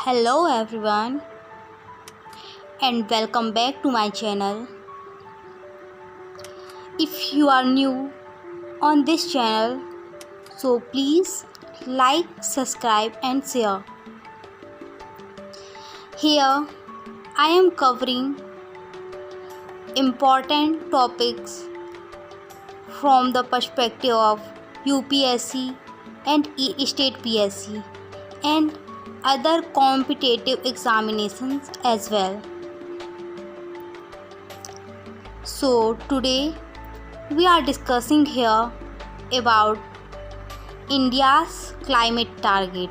Hello everyone and welcome back to my channel. If you are new on this channel, so please like, subscribe and share. Here I am covering important topics from the perspective of UPSC and state PSC and other competitive examinations as well. So today we are discussing here about India's climate target.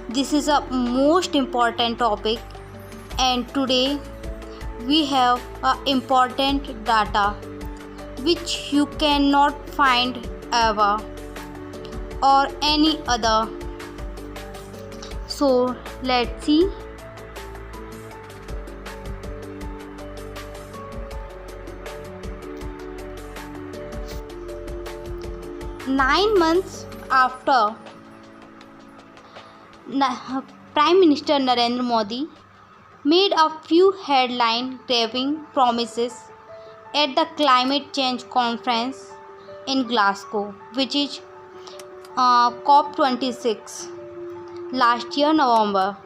This is a most important topic, and today we have important data which you cannot find ever or any other. So let's see. Nine months after Prime Minister Narendra Modi made a few headline-grabbing promises at the climate change conference in Glasgow, which is COP26 last year November.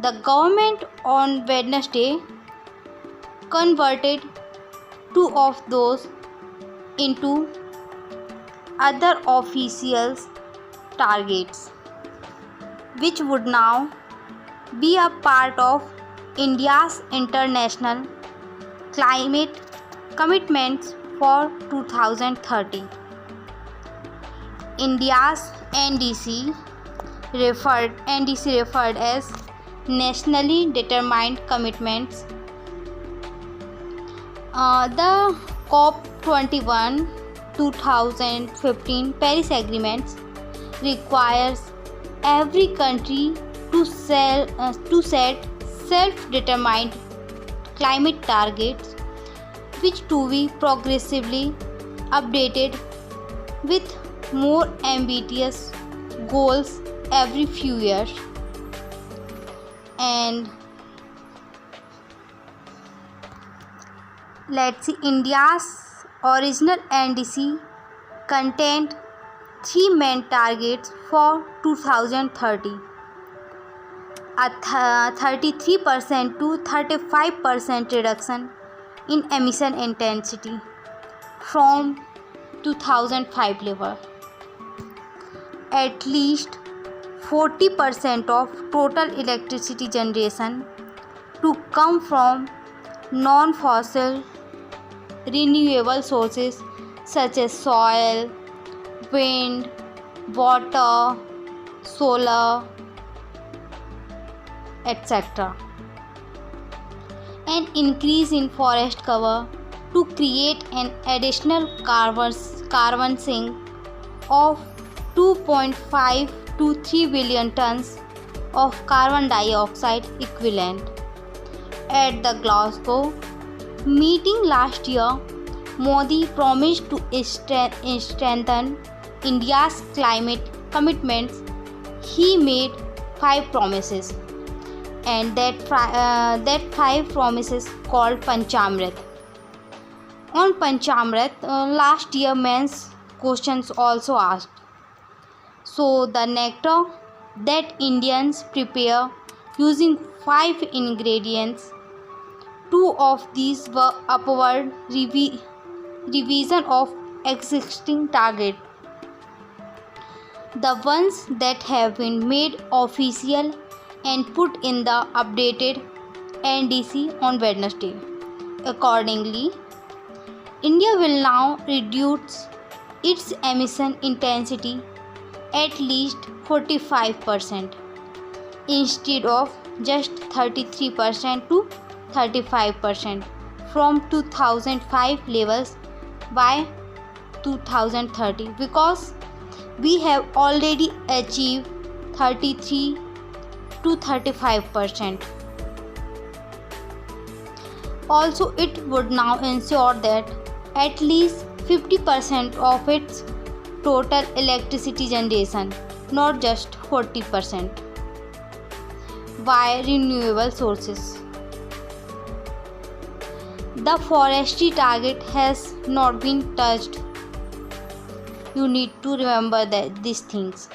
The government on Wednesday converted two of those into other official targets, which would now be a part of India's international climate commitments for 2030. India's NDC referred as nationally determined commitments. The COP21 2015 Paris Agreement requires every country to set self-determined climate targets, which to be progressively updated with more ambitious goals every few years. And let's see, India's original NDC contained three main targets for 2030: a 33% to 35% reduction in emission intensity from 2005 level, at least 40% of total electricity generation to come from non-fossil renewable sources such as soil, wind, water, solar, etc. An increase in forest cover to create an additional carbon sink of 2.5 to 3 billion tons of carbon dioxide equivalent. At the Glasgow meeting last year, Modi promised to strengthen India's climate commitments. He made 5 promises, and that 5 promises called Panchamrit. On Panchamrit, last year men's questions also asked. So the nectar that Indians prepare using 5 ingredients, 2 of these were upward revision of existing target. The ones that have been made official and put in the updated NDC on Wednesday. Accordingly, India will now reduce its emission intensity at least 45% instead of just 33% to 35% from 2005 levels by 2030, because we have already achieved 33 to 35%. Also, it would now ensure that at least 50% of its total electricity generation, not just 40%. by renewable sources. The forestry target has not been touched. You need to remember these things,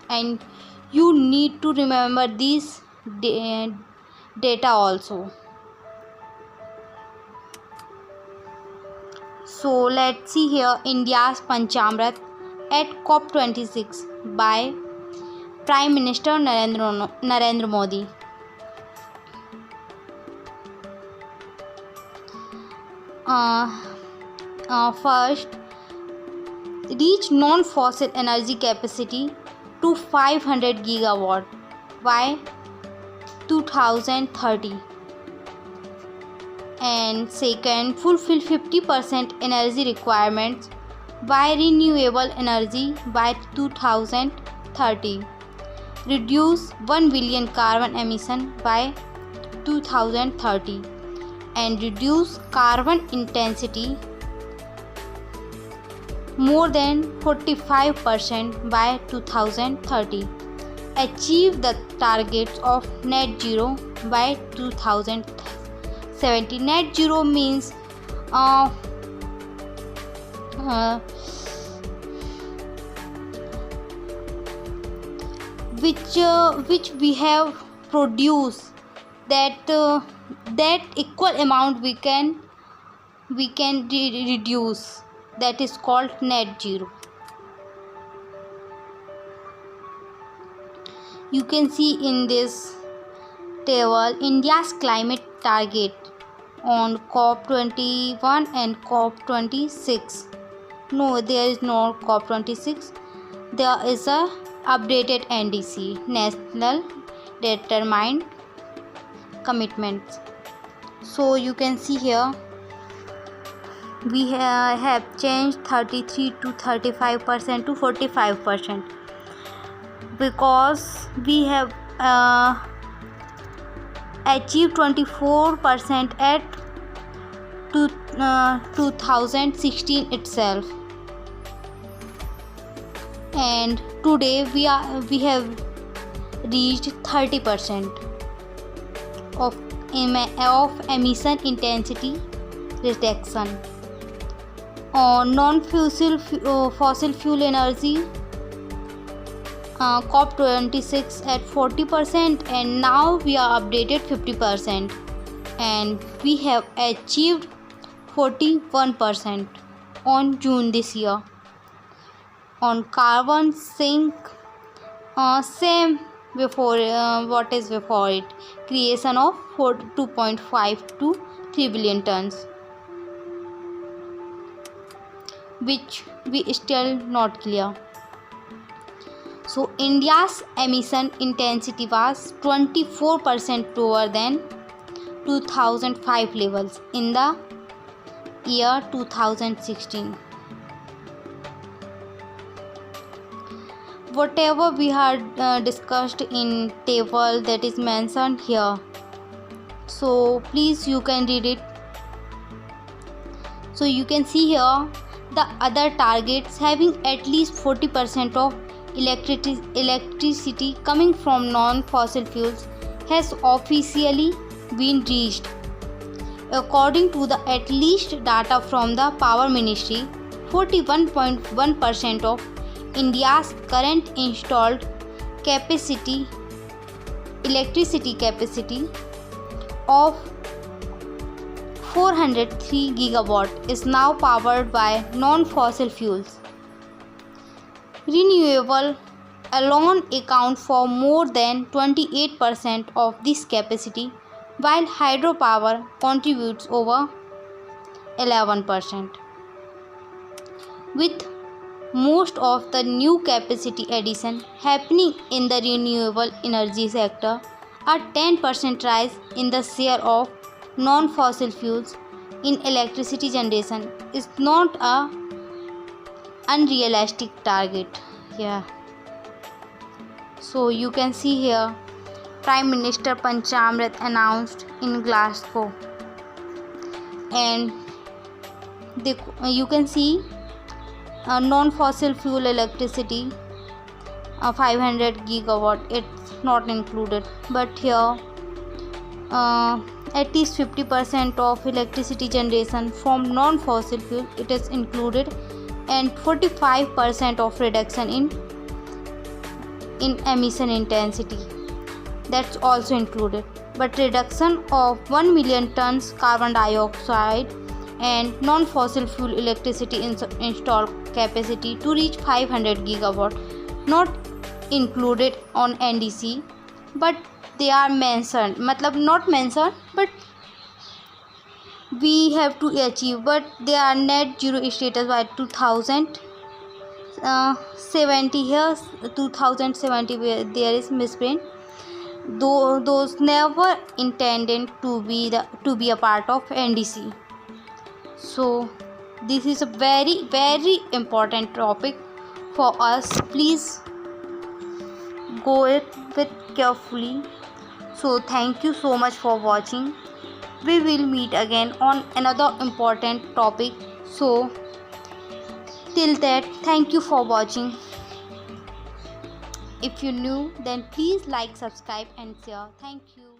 and you need to remember these data also. So let's see here India's Panchamrit at COP26 by Prime Minister Narendra Modi. First, reach non-fossil energy capacity to 500 gigawatt by 2030. And second, fulfill 50% energy requirements by renewable energy by 2030. Reduce 1 billion carbon emission by 2030 and reduce carbon intensity more than 45% by 2030. Achieve the targets of net zero by 2070. Net zero means which we have produced that equal amount we can reduce, that is called net zero. You can see in this table India's climate target on COP21 and COP26. No, there is no COP26. There is a updated NDC, National Determined Commitments. So you can see here we have changed 33 to 35% to 45% because we have achieved 24% at 2016 itself, and today we have reached 30% of emission intensity reduction. On non-fossil fuel energy, COP26 at 40%, and now we are updated 50%, and we have achieved 41% on June this year. On carbon sink, same before what is before it, creation of 2.5 to 3 billion tons, which we still not clear. So India's emission intensity was 24% lower than 2005 levels in the year 2016. Whatever we had discussed in table that is mentioned here, so please you can read it. So you can see here the other targets having at least 40% of electricity coming from non-fossil fuels has officially been reached. According to the at least data from the Power Ministry, 41.1% of India's current installed electricity capacity of 403 gigawatt is now powered by non-fossil fuels. Renewable alone account for more than 28% of this capacity, while hydropower contributes over 11%. With most of the new capacity addition happening in the renewable energy sector, a 10% rise in the share of non-fossil fuels in electricity generation is not a unrealistic target. Yeah. So you can see here Prime Minister Panchamrit announced in Glasgow, and you can see non-fossil fuel electricity 500 gigawatt, it's not included. But here at least 50% of electricity generation from non-fossil fuel, it is included, and 45% of reduction in emission intensity, that's also included. But reduction of 1 million tons carbon dioxide and non-fossil fuel electricity installed capacity to reach 500 gigawatt, not included on NDC, but they are mentioned, matlab not mentioned, but we have to achieve, but they are net zero status by 2070. Here 2070, where there is misprint, though those never intended to be a part of NDC. So this is a very very important topic for us. Please go it with carefully. So thank you so much for watching. We will meet again on another important topic. So till that, thank you for watching. If you new, then please like, subscribe and share. Thank you.